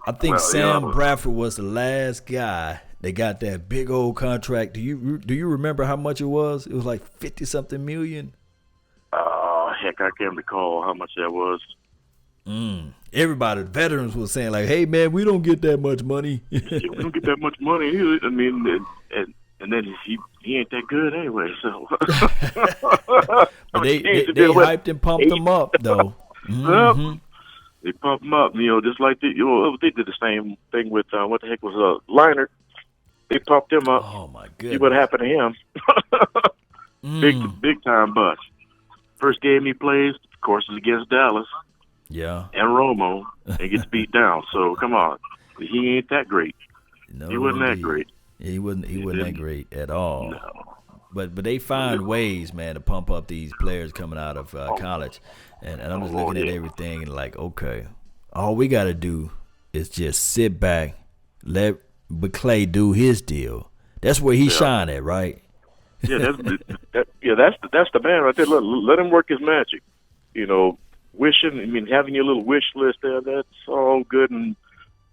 I think Sam Bradford was the last guy that got that big old contract. Do you remember how much it was? It was like 50-something million. Heck, I can't recall how much that was. Everybody, veterans, was saying like, "Hey, man, we don't get that much money. We don't get that much money either." I mean, and then he ain't that good anyway. So, but they hyped and pumped him up though. Mm-hmm. They pumped him up, just like they did the same thing with what the heck was Liner. They pumped him up. Oh my goodness! See what happened to him? Big time bust. First game he plays, of course, is against Dallas. Yeah. And Romo, and gets beat down. So come on, he ain't that great. No, he wasn't that great. He wasn't that great at all. No. But they find ways, man, to pump up these players coming out of college. And I'm just looking at everything and like, okay, all we got to do is just sit back, let Clay do his deal. That's where he shine at, right? Yeah, that's the man right there. Let him work his magic. Wishing, having your little wish list there, that's all good and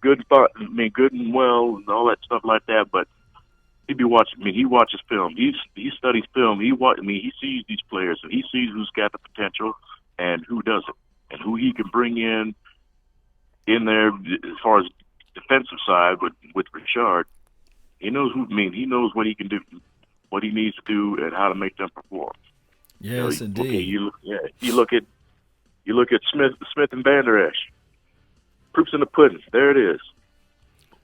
good and well and all that stuff like that. But he watches film. He studies film. He sees these players and he sees who's got the potential and who doesn't, and who he can bring in there as far as defensive side with Richard. He knows he knows what he can do, what he needs to do, and how to make them perform. Yes, indeed. Okay, you look at Smith and Vander Esch. Proof's in the pudding. There it is.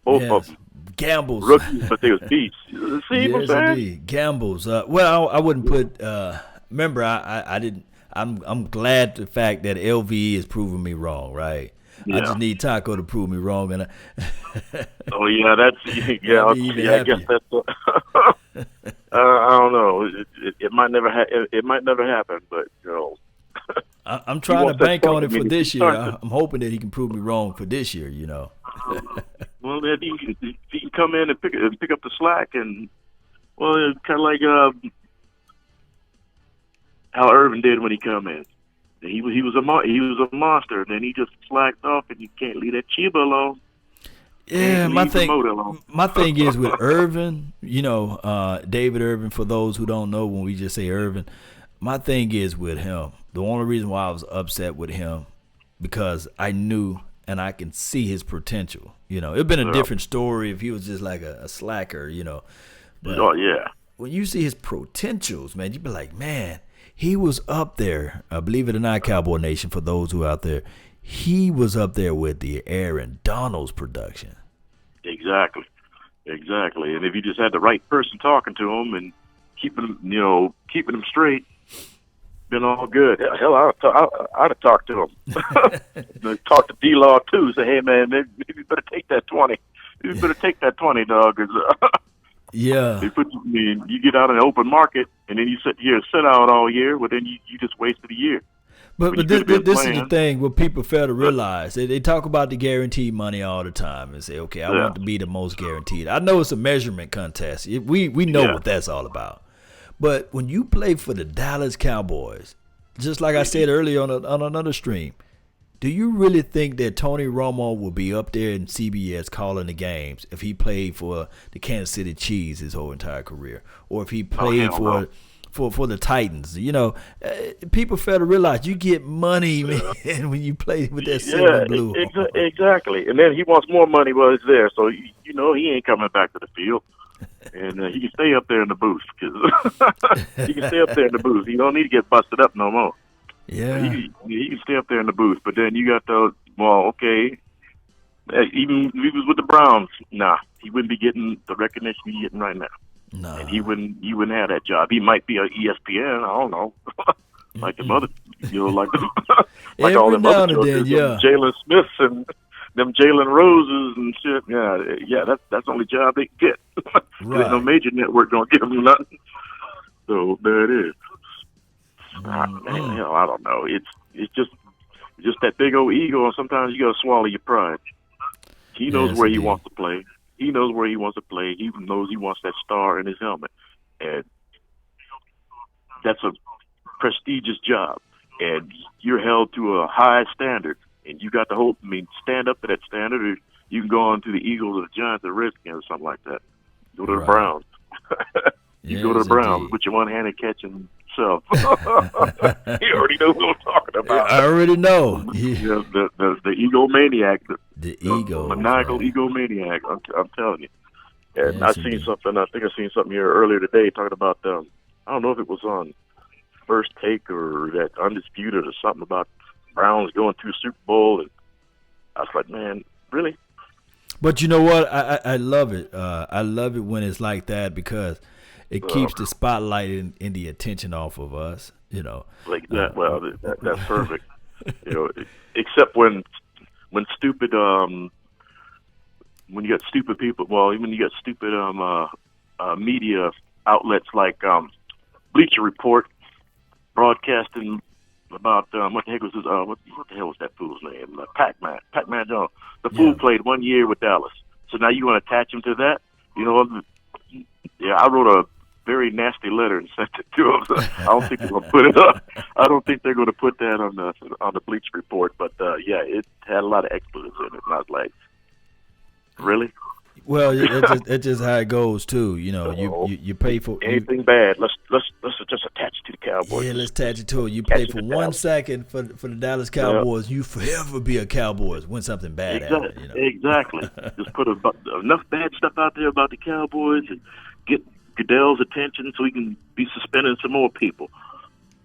Both of them. Gambles. Rookies, but they was beasts. See what I'm saying? Indeed. Gambles. Well, I wouldn't put. Remember, I didn't. I'm glad the fact that LVE is proving me wrong. Right. Yeah. I just need Taco to prove me wrong, and oh yeah, I guess that's. I don't know. It might never happen, but I'm trying to bank on it for this year. I'm hoping that he can prove me wrong for this year. Well, if he can come in and pick up the slack, and it's kind of like how Irvin did when he come in. He was a monster, and then he just slacked off, and you can't leave that Chiba alone. Yeah, my thing is with Irvin, David Irvin, for those who don't know, when we just say Irvin, my thing is with him, the only reason why I was upset with him, because I knew and I can see his potential. It'd been a different story if he was just like a slacker, But when you see his potentials, man, you'd be like, man, he was up there. Believe it or not, Cowboy Nation, for those who are out there, he was up there with the Aaron Donald's production. Exactly. And if you just had the right person talking to him and keeping him straight, been all good. Hell, I'd have talked to him. Talk to D-Law too. Say, hey man, maybe you better take that 20. You better take that 20, dog. Yeah. You get out in the open market and then you sit out all year. Well, then you just wasted a year. But this is the thing what people fail to realize. They talk about the guaranteed money all the time and say, okay, I want to be the most guaranteed. I know it's a measurement contest. We know what that's all about. But when you play for the Dallas Cowboys, just like I said earlier on another stream, do you really think that Tony Romo will be up there in CBS calling the games if he played for the Kansas City Chiefs his whole entire career? Or if he played for the Titans? People fail to realize you get money, man, when you play with that silver and blue. Exactly. And then he wants more money while he's there, so he ain't coming back to the field. And he can stay up there in the booth. He can stay up there in the booth. He don't need to get busted up no more. Yeah. He can stay up there in the booth. But then you got okay. Even if he was with the Browns, he wouldn't be getting the recognition he's getting right now. No. And he wouldn't have that job. He might be a ESPN, I don't know. Like them other, like all them other jokers, Jalen Smiths and them Jalen Roses and shit. Yeah, that's the only job they get. Right. No major network don't give them nothing. So there it is. I don't know. It's just that big old ego, and sometimes you got to swallow your pride. He knows where he wants to play. He knows where he wants to play. He knows he wants that star in his helmet, and that's prestigious job, and you're held to a high standard, and you got to stand up to that standard, or you can go on to the Eagles or the Giants or Redskins or something like that. Go to the Browns. You go to the Browns, indeed. put your one-handed catching self. You already know what I'm talking about. I already know. Yeah, the egomaniac, The ego, maniacal man. egomaniac. I'm telling you. And Yes, I seen indeed. something. I think I seen something here earlier today talking about. I don't know if it was on First Take or that Undisputed or something about Browns going to Super Bowl, and I was like, man, really? But you know what? I love it. I love it when it's like that because it keeps the spotlight and the attention off of us. You know. Like that. Well, that's perfect. You know, except when stupid when you got stupid people. Well, even you got stupid media outlets like Bleacher Report broadcasting about what the heck was his, what the hell was that fool's name? Pac-Man Jones. The fool played 1 year with Dallas. So now you want to attach him to that? You know, yeah, I wrote a very nasty letter and sent it to him. So I don't think they're going to put it up. I don't think they're going to put that on the Bleacher Report. But yeah, it had a lot of expletives in it, and I was like, really? Well, that's just how it goes too. You know, you pay for anything bad. Let's just attach it to the Cowboys. Yeah, let's attach it to it. You pay for 1 second for the Dallas Cowboys. You forever be a Cowboys when something bad happens. You know? Exactly. Just put enough bad stuff out there about the Cowboys and get Goodell's attention so he can be suspending some more people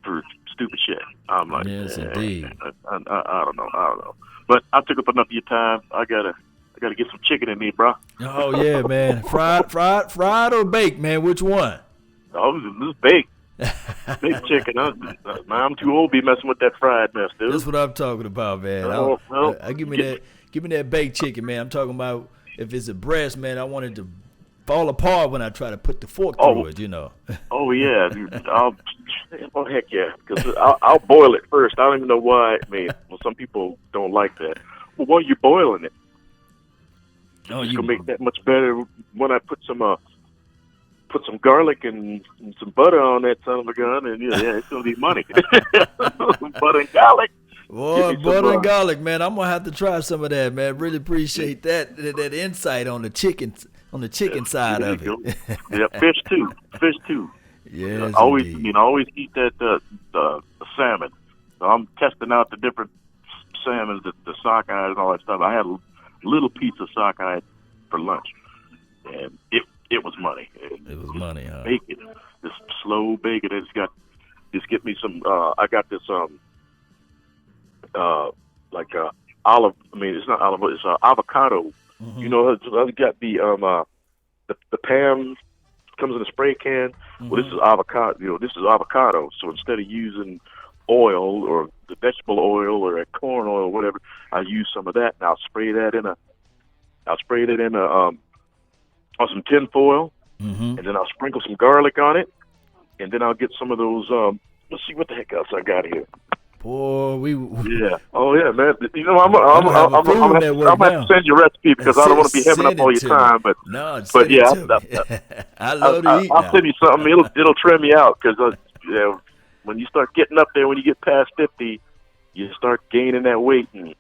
for stupid shit. I'm like, yes, indeed. I don't know. But I took up enough of your time. I gotta get some chicken in me, bro. Oh yeah, man. Fried or baked, man? Which one? Oh, this is baked. Baked chicken. I'm too old to be messing with that fried mess, dude. That's what I'm talking about, man. Give me that baked chicken, man. I'm talking about if it's a breast, man. I want it to fall apart when I try to put the fork through it. You know. Oh yeah, dude. Heck yeah, because I'll boil it first. I don't even know why. I mean, some people don't like that. Well, why are you boiling it? It's gonna make that much better when I put some garlic and some butter on that son of a gun, and yeah, it's gonna be money. Butter and garlic. Boy, butter and garlic, man. I'm gonna have to try some of that, man. Really appreciate that insight on the chicken side of it. Yeah, fish too. Yes, always eat that the salmon. So I'm testing out the different salmons, the sockeye and all that stuff. I had a little piece of sockeye for lunch, and it was money. It was money, huh? Bacon, this slow bacon. Just get me some. I got this olive. I mean, it's not olive. It's avocado. Mm-hmm. You know, I got the Pam comes in a spray can. Mm-hmm. Well, this is avocado. You know, this is avocado. So instead of using oil or the vegetable oil or corn oil or whatever, I use some of that, and I'll spray it in on some tin foil, mm-hmm. and then I'll sprinkle some garlic on it, and then I'll get some of those. Let's see what the heck else I got here. Boy, yeah. Oh yeah, man. You know, I'm gonna have to send you a recipe because I don't want to be having up all your time. But yeah, I love to eat. I'll send you something. It'll trim you out because when you start getting up there, when you get past 50, you start gaining that weight, and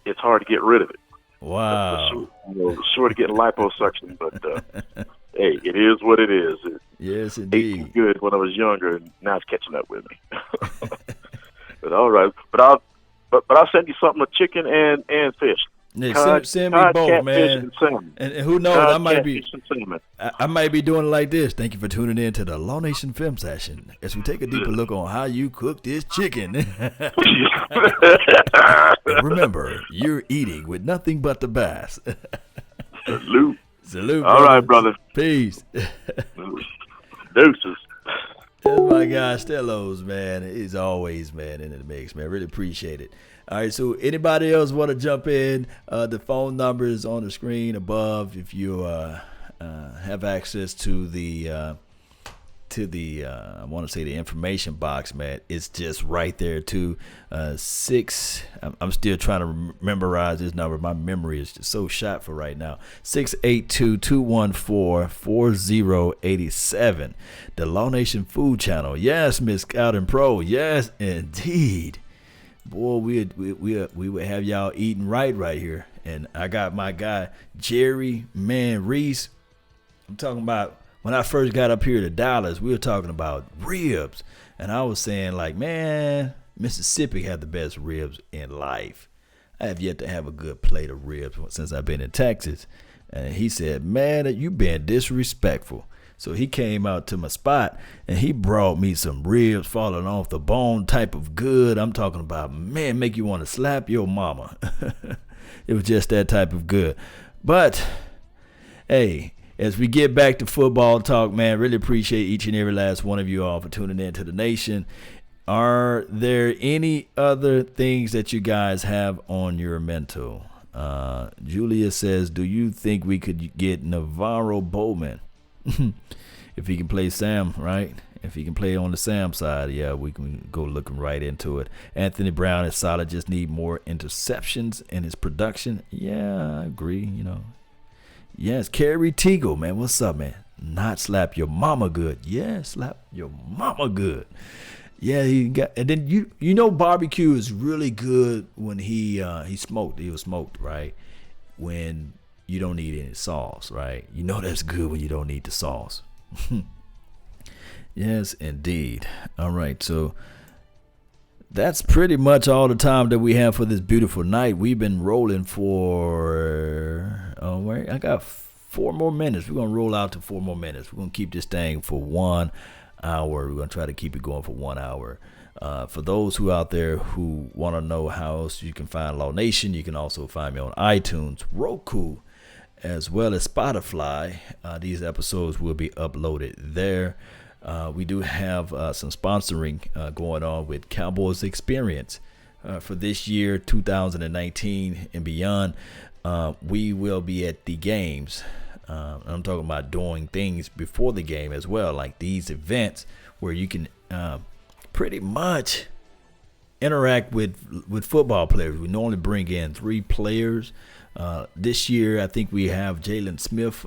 it's hard to get rid of it. Wow. Sort of getting liposuction, but hey, it is what it is. Yes, indeed. Ate good when I was younger, and now it's catching up with me. But all right, but I'll send you something with chicken and fish. Yeah, send me both, man. And who knows, I might be doing it like this. Thank you for tuning in to the Law Nation Film Session as we take a deeper look on how you cook this chicken. Remember, you're eating with nothing but the best. Salute. All right, brother. Peace. Deuces. That's my guy Stellos, man. He's always, man, in the mix, man. Really appreciate it. All right, so anybody else want to jump in? The phone number is on the screen above if you have access to the to the I want to say the information box, man. It's just right there too. I'm still trying to memorize this number. My memory is just so shot for right now. 682-214-4087. The Law Nation Food Channel. Yes, Miss Scout and Pro. Yes, indeed. Boy, we would have y'all eating right here. And I got my guy Jerry Reese. I'm talking about when I first got up here to Dallas, we were talking about ribs. And I was saying, like, man, Mississippi had the best ribs in life. I have yet to have a good plate of ribs since I've been in Texas. And he said, man, you've been disrespectful. So he came out to my spot and he brought me some ribs falling off the bone type of good. I'm talking about, man, make you want to slap your mama. It was just that type of good. But, hey, as we get back to football talk, man, really appreciate each and every last one of you all for tuning in to the nation. Are there any other things that you guys have on your mental? Julia says, do you think we could get Navarro Bowman? If he can play Sam, right? If he can play on the Sam side, yeah, we can go looking right into it. Anthony Brown is solid, just need more interceptions in his production. Yeah, I agree, Yes, Kerry Teagle, man. What's up, man? Not slap your mama good. Yeah, slap your mama good. Yeah, and then barbecue is really good when he smoked. He was smoked, right? When you don't need any sauce, right? That's good when you don't need the sauce. Yes, indeed. All right, so that's pretty much all the time that we have for this beautiful night. We've been rolling for, I got 4 more minutes. We're going to roll out to 4 more minutes. We're going to keep this thing for 1 hour. We're going to try to keep it going for 1 hour. For those who out there who want to know how else you can find Law Nation, you can also find me on iTunes, Roku, as well as Spotify. These episodes will be uploaded there. We do have some sponsoring going on with Cowboys Experience for this year, 2019 and beyond. We will be at the games. I'm talking about doing things before the game as well, like these events where you can pretty much interact with football players. We normally bring in 3 players. This year, I think we have Jalen Smith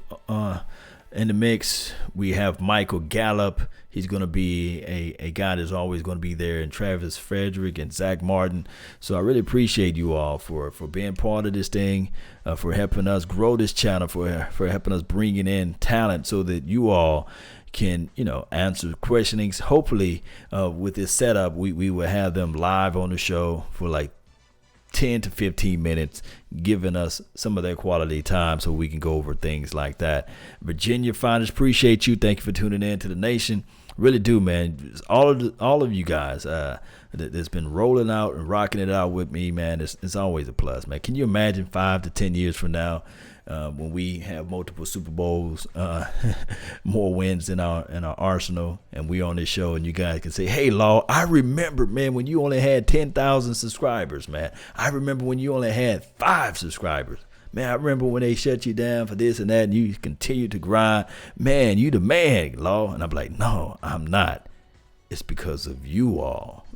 in the mix. We have Michael Gallup. He's going to be a guy that's always going to be there, and Travis Frederick and Zach Martin. So I really appreciate you all for being part of this thing, for helping us grow this channel, for helping us bringing in talent so that you all can, answer questionings. Hopefully, with this setup, we will have them live on the show for like 10 to 15 minutes, giving us some of their quality time so we can go over things like that. Virginia Finest, appreciate you. Thank you for tuning in to the nation. Really do, man. All of you guys that's been rolling out and rocking it out with me, man, it's always a plus, man. Can you imagine 5 to 10 years from now, when we have multiple Super Bowls, more wins in our arsenal, and we on this show, and you guys can say, hey, Law, I remember, man, when you only had 10,000 subscribers, man. I remember when you only had 5 subscribers. Man, I remember when they shut you down for this and that, and you continue to grind. Man, you the man, Law. And I'm like, no, I'm not. It's because of you all.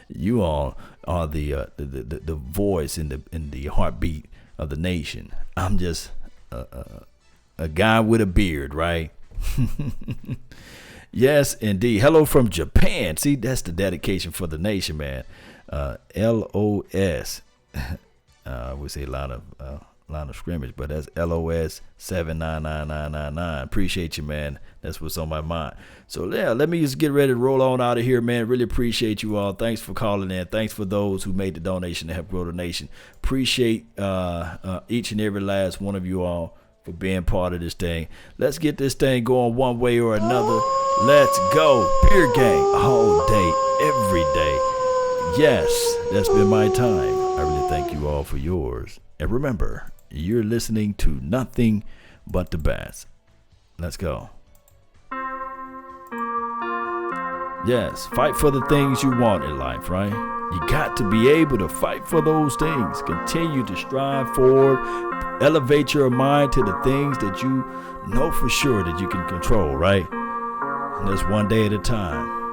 You all are the voice in the heartbeat of the nation. I'm just a guy with a beard, right? Yes, indeed. Hello from Japan. See, that's the dedication for the nation, man. LOS. We say line of scrimmage, but that's LOS 799999. Appreciate you, man. That's what's on my mind. So yeah, let me just get ready to roll on out of here, man. Really appreciate you all. Thanks for calling in. Thanks for those who made the donation to help grow the nation. Appreciate each and every last one of you all for being part of this thing. Let's get this thing going one way or another. Let's go. Beer gang all day, every day. Yes, that's been my time. I really thank you all for yours. And remember, you're listening to nothing but the best. Let's go. Yes, fight for the things you want in life, right? You got to be able to fight for those things. Continue to strive forward. Elevate your mind to the things that you know for sure that you can control, right? Just one day at a time.